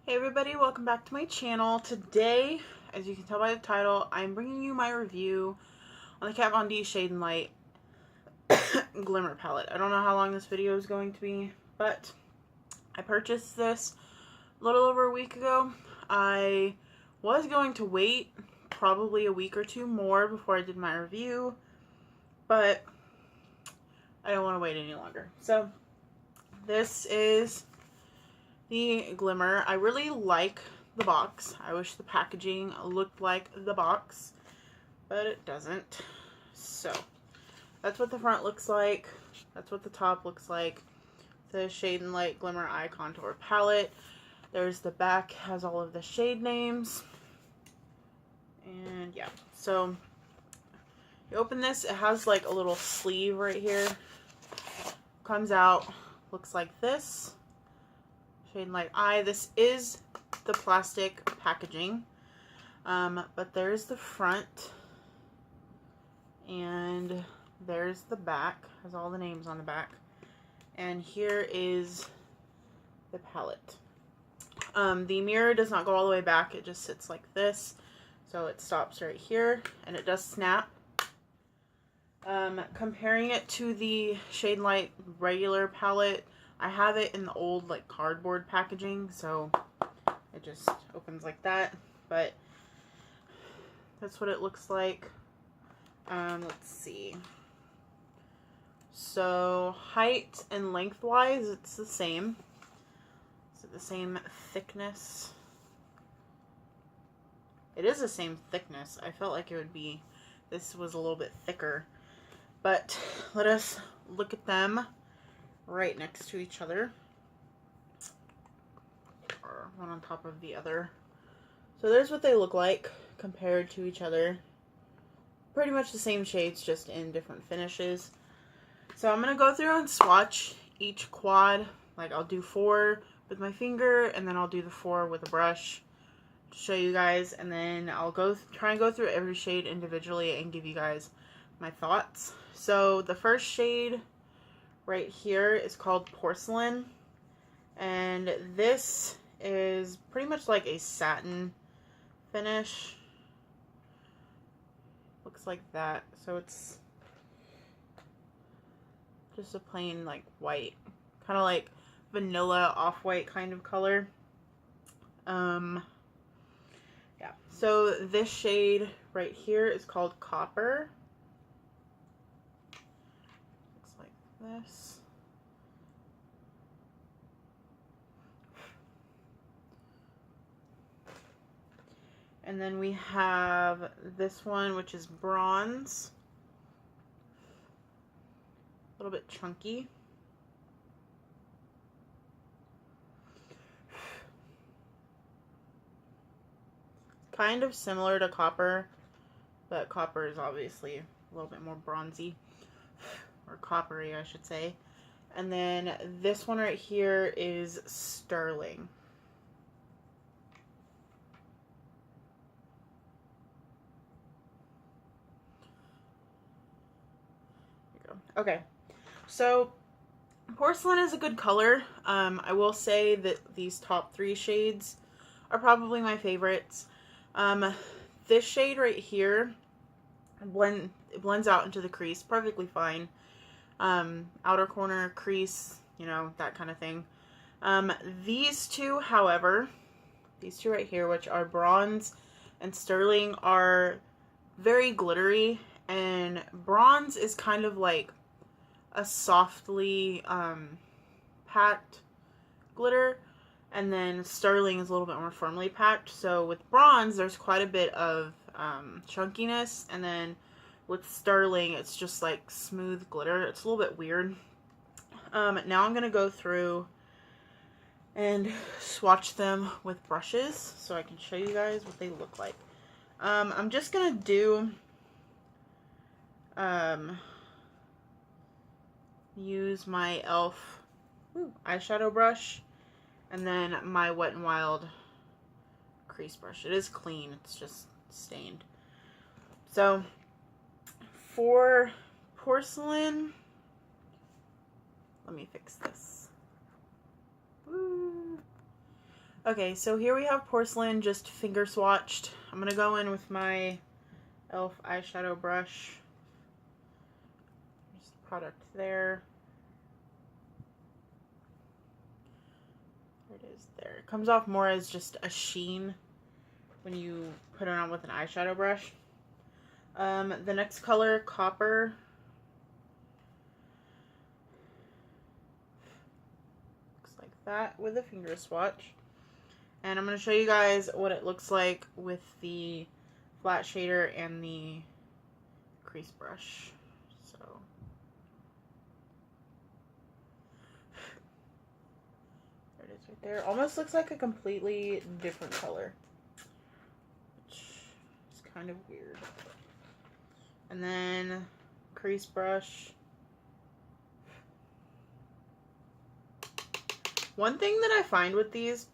Hey everybody, welcome back to my channel. Today, as you can tell by the title, I'm bringing you my review on the Kat Von D Shade and Light Glimmer palette. I don't know how long this video is going to be, but I purchased this a little over a week ago. I was going to wait probably a week or two more before I did my review, but I don't want to wait any longer. So, this is the Glimmer. I really like the box. I wish the packaging looked like the box, but it doesn't. So that's what the front looks like. That's what the top looks like. The Shade and Light Glimmer Eye Contour Palette. There's the back, has all of the shade names. And yeah, so you open this, it has like a little sleeve right here. Comes out, looks like this. Shade and Light Eye. This is the plastic packaging, but there's the front, and there's the back. Has all the names on the back, and here is the palette. The mirror does not go all the way back. It just sits like this, so it stops right here, and it does snap. Comparing it to the Shade and Light regular palette, I have it in the old like cardboard packaging, so it just opens like that, but that's what it looks like. Let's see. So height and lengthwise, it's the same. Is it the same thickness? It is the same thickness. I felt like it would be, this was a little bit thicker, but let us look at them right next to each other, or one on top of the other. So there's what they look like compared to each other. Pretty much the same shades, just in different finishes. So I'm gonna go through and swatch each quad. Like I'll do 4 with my finger, and then I'll do the 4 with a brush to show you guys, and then I'll try and go through every shade individually and give you guys my thoughts. So the first shade right here is called Porcelain, and this is pretty much like a satin finish. Looks like that. So it's just a plain like white, kind of like vanilla off-white kind of color. Yeah, so this shade right here is called Copper. This. And then we have this one, which is Bronze. A little bit chunky. Kind of similar to Copper, but Copper is obviously a little bit more bronzy. Or coppery, I should say. And then this one right here is Sterling. There you go. Okay, so Porcelain is a good color. I will say that these top 3 shades are probably my favorites. This shade right here blends out into the crease perfectly fine. Outer corner, crease, you know, that kind of thing. These two, however, these two right here, which are Bronze and Sterling, are very glittery, and Bronze is kind of like a softly packed glitter, and then Sterling is a little bit more firmly packed. So with Bronze, there's quite a bit of chunkiness, and then with Sterling, it's just like smooth glitter. It's a little bit weird. Now I'm going to go through and swatch them with brushes so I can show you guys what they look like. I'm just going to do use my e.l.f. eyeshadow brush, and then my Wet n Wild crease brush. It is clean, it's just stained. So for Porcelain, let me fix this. Okay, so here we have Porcelain just finger swatched. I'm going to go in with my e.l.f. eyeshadow brush. There's the product there. There it is there. It comes off more as just a sheen when you put it on with an eyeshadow brush. The next color, Copper. Looks like that with a finger swatch. And I'm going to show you guys what it looks like with the flat shader and the crease brush. So there it is right there. Almost looks like a completely different color, which is kind of weird. And then crease brush. One thing that I find with these,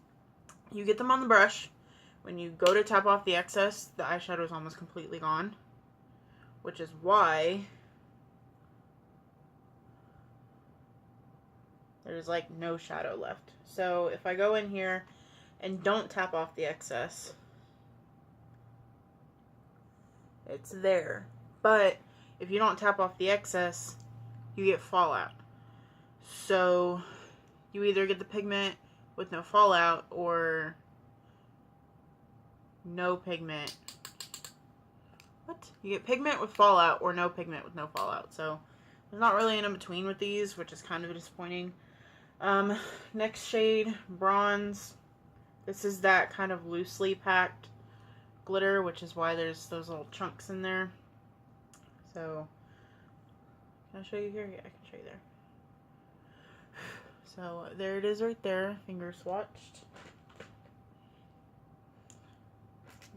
you get them on the brush. When you go to tap off the excess, the eyeshadow is almost completely gone. Which is why there's like no shadow left. So if I go in here and don't tap off the excess, it's there. But if you don't tap off the excess, you get fallout. So you either get the pigment with no fallout or no pigment. What? You get pigment with fallout or no pigment with no fallout. So there's not really an in-between with these, which is kind of disappointing. Next shade, Bronze. This is that kind of loosely packed glitter, which is why there's those little chunks in there. So, can I show you here? Yeah, I can show you there. So, there it is right there, finger swatched.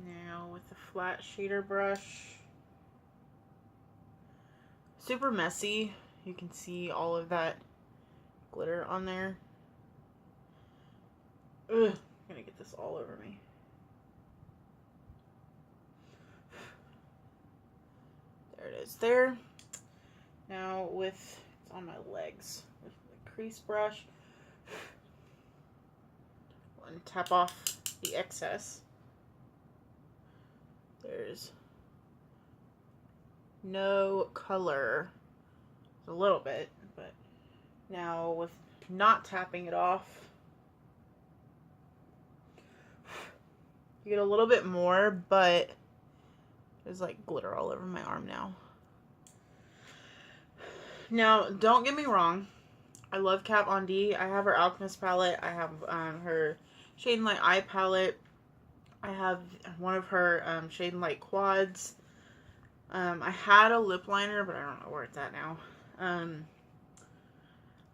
Now, with the flat shader brush. Super messy. You can see all of that glitter on there. Ugh, I'm gonna get this all over me. There it is there. Now with, it's on my legs, with the crease brush, and tap off the excess. There's no color. A little bit, but now with not tapping it off, you get a little bit more, but there's like glitter all over my arm now. Now, don't get me wrong. I love Kat Von D. I have her Alchemist palette. I have her Shade and Light eye palette. I have one of her Shade and Light quads. I had a lip liner, but I don't know where it's at now.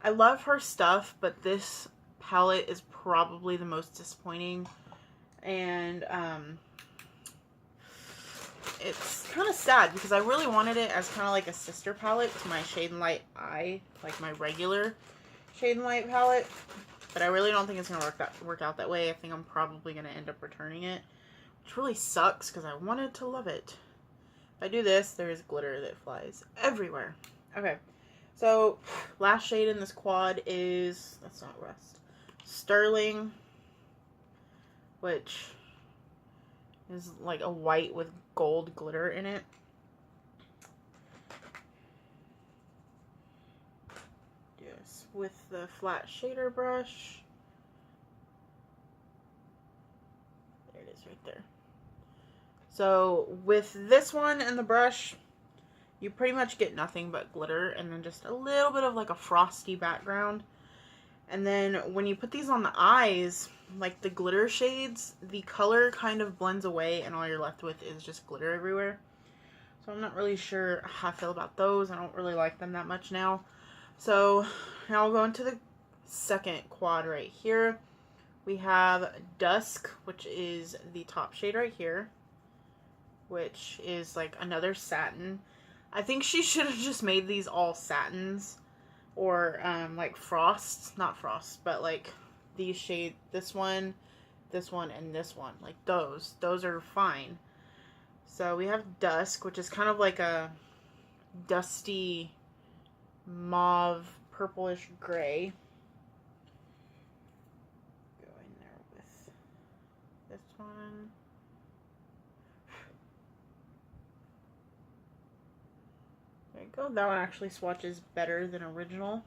I love her stuff, but this palette is probably the most disappointing. And it's kind of sad because I really wanted it as kind of like a sister palette to my Shade and Light eye, like my regular Shade and Light palette. But I really don't think it's going to work out that way. I think I'm probably going to end up returning it, which really sucks because I wanted to love it. If I do this, there's glitter that flies everywhere. Okay, so last shade in this quad is, that's not Rust, Sterling, which is like a white with gold glitter in it. Yes, with the flat shader brush. There it is right there. So with this one and the brush, you pretty much get nothing but glitter and then just a little bit of like a frosty background. And then when you put these on the eyes, like the glitter shades, the color kind of blends away and all you're left with is just glitter everywhere. So I'm not really sure how I feel about those. I don't really like them that much now. So now we'll go into the second quad right here. We have Dusk, which is the top shade right here, which is like another satin. I think she should have just made these all satins, or like frosts, not frosts, but like these shades, this one, and this one, like those are fine. So we have Dusk, which is kind of like a dusty mauve purplish gray. Go in there with This one. There you go. That one actually swatches better than original.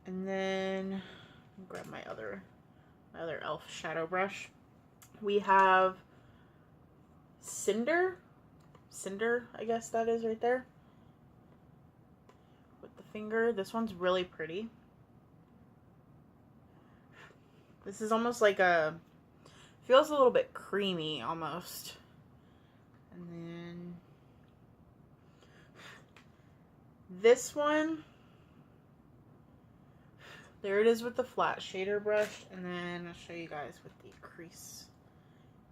And then grab my other e.l.f. shadow brush. We have Cinder, I guess that is right there. With the finger. This one's really pretty. This is almost like feels a little bit creamy almost. And then this one, there it is with the flat shader brush. And then I'll show you guys with the crease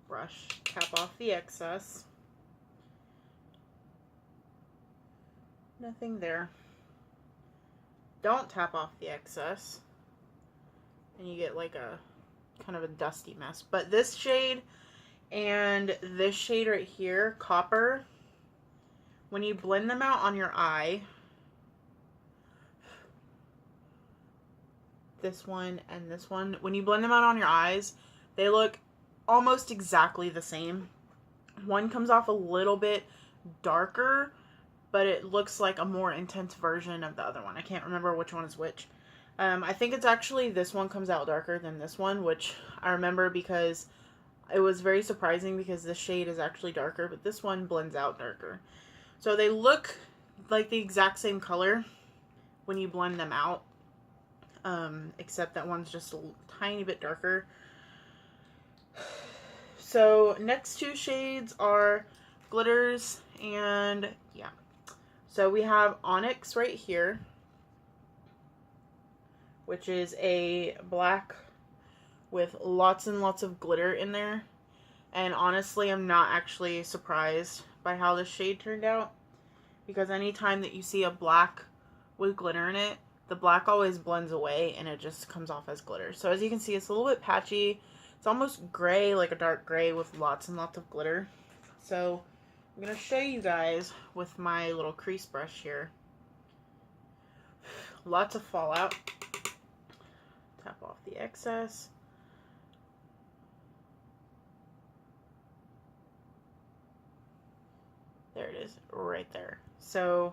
brush. Tap off the excess. Nothing there. Don't tap off the excess. And you get like a kind of a dusty mess. But this shade and this shade right here, Copper, when you blend them out on your eye, this one and this one, when you blend them out on your eyes, they look almost exactly the same. One comes off a little bit darker, but it looks like a more intense version of the other one. I can't remember which one is which. I think it's actually this one comes out darker than this one, which I remember because it was very surprising because this shade is actually darker, but this one blends out darker. So they look like the exact same color when you blend them out, except that one's just a tiny bit darker. So next two shades are glitters, and yeah. So we have Onyx right here, which is a black with lots and lots of glitter in there. And honestly, I'm not actually surprised by how this shade turned out, because anytime that you see a black with glitter in it, the black always blends away and it just comes off as glitter. So as you can see, it's a little bit patchy. It's almost gray, like a dark gray with lots and lots of glitter. So I'm going to show you guys with my little crease brush here. Lots of fallout. Tap off the excess. There it is, right there. So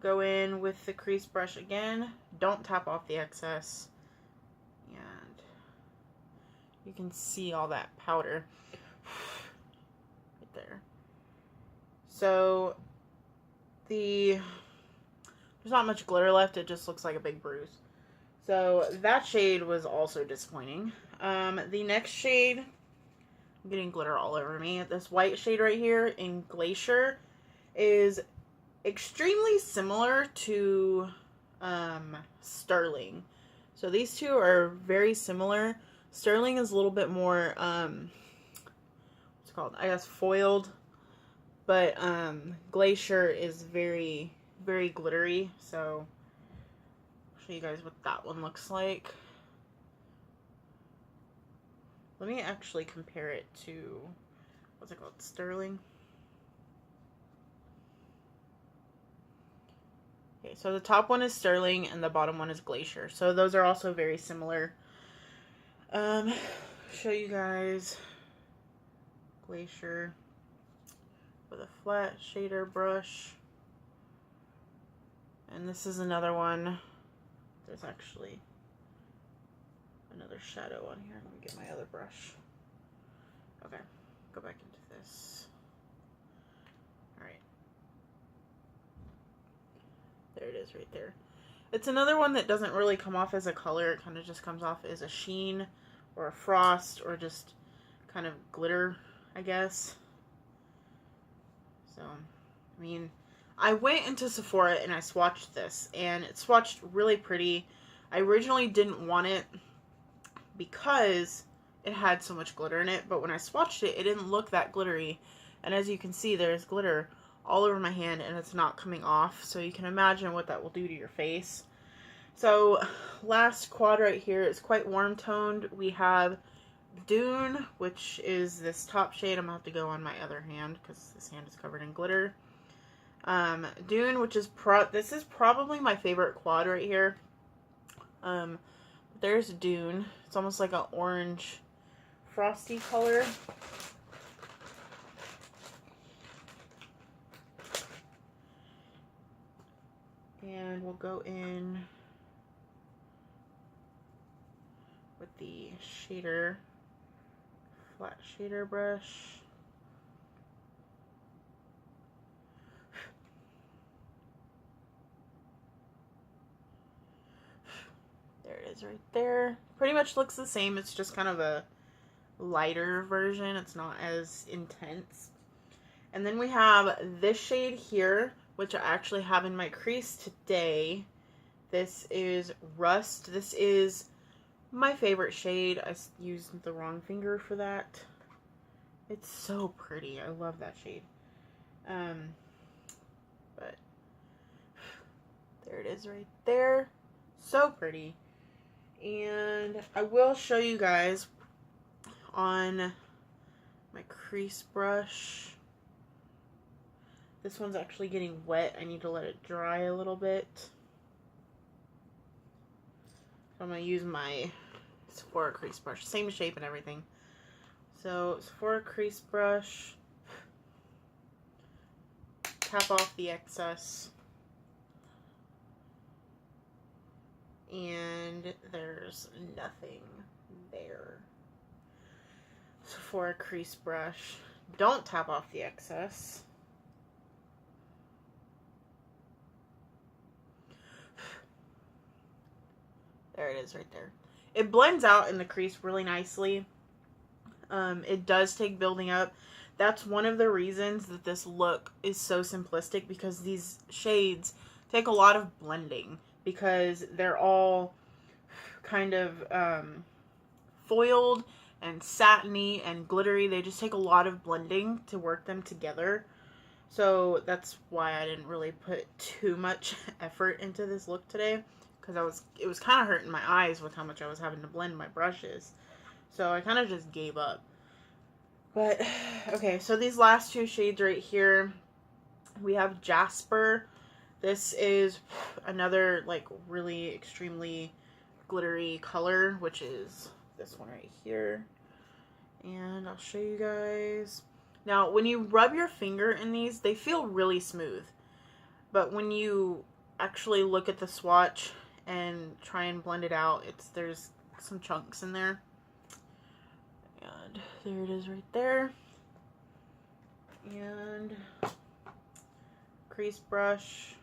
go in with the crease brush again. Don't tap off the excess. And you can see all that powder right there. So there's not much glitter left. It just looks like a big bruise. So that shade was also disappointing. The next shade, I'm getting glitter all over me. This white shade right here in Glacier is extremely similar to Sterling. So these two are very similar. Sterling is a little bit more, what's it called? I guess foiled. But Glacier is very, very glittery. So I'll show you guys what that one looks like. Let me actually compare it to, what's it called? Sterling. Okay, so the top one is Sterling and the bottom one is Glacier. So those are also very similar. Show you guys Glacier with a flat shader brush. And this is another one. There's actually another shadow on here. Let me get my other brush. Okay, go back into this. Alright. There it is right there. It's another one that doesn't really come off as a color. It kind of just comes off as a sheen or a frost or just kind of glitter, I guess. So, I mean, I went into Sephora and I swatched this, and it swatched really pretty. I originally didn't want it because it had so much glitter in it, but when I swatched it, it didn't look that glittery. And as you can see, there's glitter all over my hand and it's not coming off, so you can imagine what that will do to your face. So last quad right here is quite warm toned. We have Dune, which is this top shade. I'm gonna have to go on my other hand because this hand is covered in glitter. Dune, which is this is probably my favorite quad right here. There's Dune. It's almost like an orange frosty color. And we'll go in with the shader, flat shader brush. There it is right there. Pretty much looks the same. It's just kind of a lighter version. It's not as intense. And then we have this shade here, which I actually have in my crease today. This is Rust. This is my favorite shade. I used the wrong finger for that. It's so pretty. I love that shade. But there it is right there. So pretty. And I will show you guys on my crease brush. This one's actually getting wet. I need to let it dry a little bit. So I'm going to use my Sephora crease brush. Same shape and everything. So Sephora crease brush. Tap off the excess. And there's nothing there. Sephora crease brush. Don't tap off the excess. There it is right there. It blends out in the crease really nicely. It does take building up. That's one of the reasons that this look is so simplistic, because these shades take a lot of blending, because they're all kind of foiled and satiny and glittery. They just take a lot of blending to work them together. So that's why I didn't really put too much effort into this look today, because it was kind of hurting my eyes with how much I was having to blend my brushes. So I kind of just gave up. But, okay, so these last two shades right here, we have Jasper. This is another, like, really extremely glittery color, which is this one right here. And I'll show you guys. Now, when you rub your finger in these, they feel really smooth. But when you actually look at the swatch and try and blend it out, there's some chunks in there. And there it is right there. And crease brush.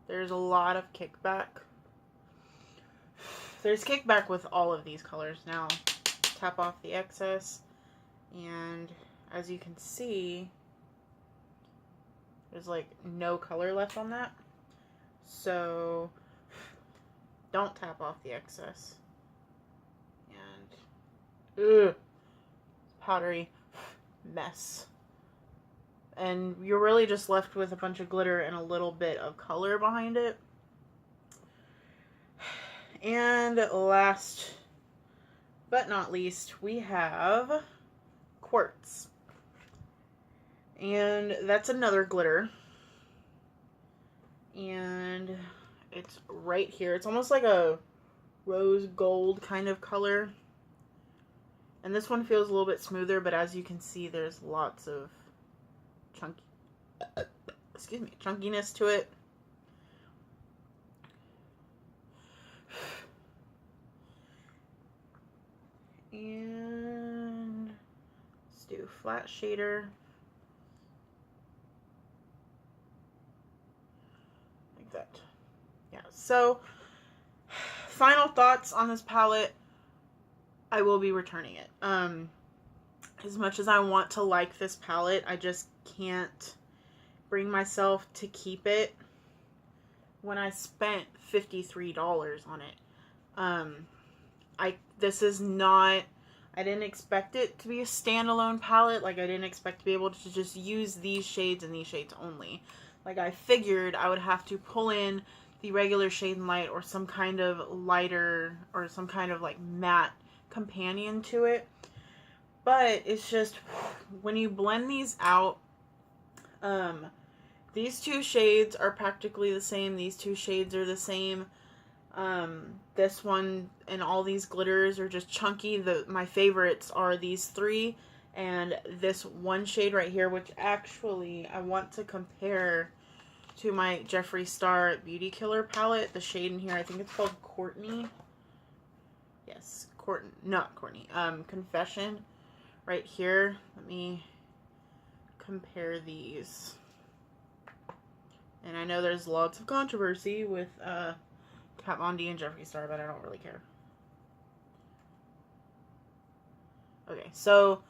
There's a lot of kickback. There's kickback with all of these colors. Now, tap off the excess. And as you can see, there's like no color left on that. So, don't tap off the excess. And, powdery mess. And you're really just left with a bunch of glitter and a little bit of color behind it. And last but not least, we have Quartz. And that's another glitter. And it's right here. It's almost like a rose gold kind of color. And this one feels a little bit smoother, but as you can see, there's lots of chunkiness to it. And let's do flat shader. Like that. Yeah, so final thoughts on this palette. I will be returning it. As much as I want to like this palette, I just can't bring myself to keep it when I spent $53 on it. This is not, I didn't expect it to be a standalone palette. Like, I didn't expect to be able to just use these shades and these shades only. Like, I figured I would have to pull in the regular Shade and Light or some kind of lighter or some kind of like matte companion to it. But it's just, when you blend these out, these two shades are practically the same. These two shades are the same. This one and all these glitters are just chunky. My favorites are these three and this one shade right here, which actually I want to compare to my Jeffree Star Beauty Killer palette. The shade in here, I think it's called Courtney. Yes, not Courtney. Confession right here. Let me compare these. And I know there's lots of controversy with Kat Von D and Jeffree Star, but I don't really care. Okay, so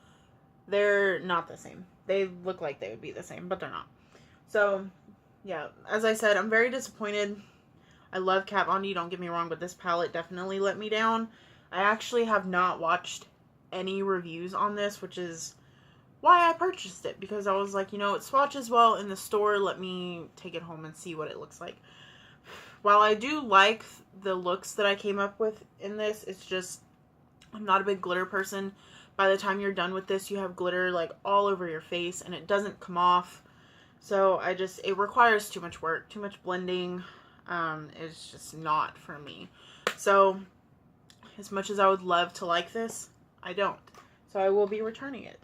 they're not the same. They look like they would be the same, but they're not. So, yeah, as I said, I'm very disappointed. I love Kat Von D, don't get me wrong, but this palette definitely let me down. I actually have not watched any reviews on this, which is why I purchased it, because I was like, you know, it swatches well in the store, let me take it home and see what it looks like. While I do like the looks that I came up with in this, it's just, I'm not a big glitter person. By the time you're done with this, you have glitter like all over your face and it doesn't come off. So it requires too much work, too much blending. It's just not for me. So as much as I would love to like this, I don't. So I will be returning it.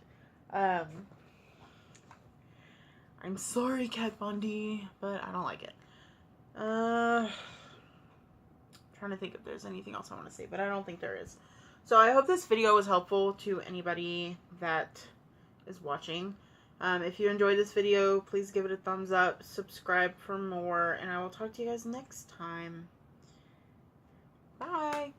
I'm sorry, Kat Von D, but I don't like it. Trying to think if there's anything else I want to say, but I don't think there is. So I hope this video was helpful to anybody that is watching. If you enjoyed this video, please give it a thumbs up, subscribe for more, and I will talk to you guys next time. Bye!